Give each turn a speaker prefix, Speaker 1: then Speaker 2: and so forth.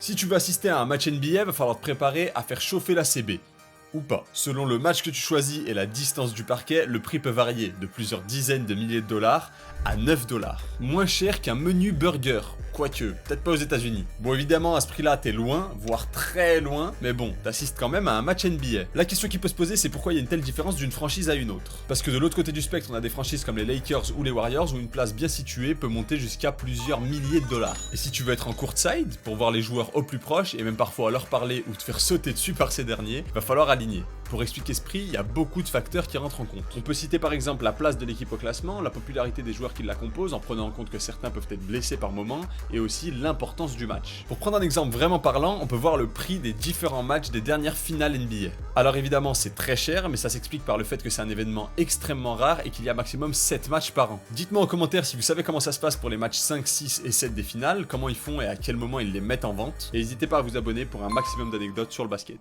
Speaker 1: Si tu veux assister à un match NBA, va falloir te préparer à faire chauffer la CB. Ou pas. Selon le match que tu choisis et la distance du parquet, le prix peut varier de plusieurs dizaines de milliers de dollars à 9 dollars. Moins cher qu'un menu burger. Quoique, peut-être pas aux États-Unis. Bon, évidemment, à ce prix-là, t'es loin, voire très loin, mais bon, t'assistes quand même à un match NBA. La question qui peut se poser, c'est pourquoi il y a une telle différence d'une franchise à une autre. Parce que de l'autre côté du spectre, on a des franchises comme les Lakers ou les Warriors où une place bien située peut monter jusqu'à plusieurs milliers de dollars. Et si tu veux être en courtside, pour voir les joueurs au plus proche et même parfois leur parler ou te faire sauter dessus par ces derniers, va falloir aligner. Pour expliquer ce prix, il y a beaucoup de facteurs qui rentrent en compte. On peut citer par exemple la place de l'équipe au classement, la popularité des joueurs qui la composent en prenant en compte que certains peuvent être blessés par moment, et aussi l'importance du match. Pour prendre un exemple vraiment parlant, on peut voir le prix des différents matchs des dernières finales NBA. Alors évidemment c'est très cher, mais ça s'explique par le fait que c'est un événement extrêmement rare et qu'il y a maximum 7 matchs par an. Dites-moi en commentaire si vous savez comment ça se passe pour les matchs 5, 6 et 7 des finales, comment ils font et à quel moment ils les mettent en vente, et n'hésitez pas à vous abonner pour un maximum d'anecdotes sur le basket.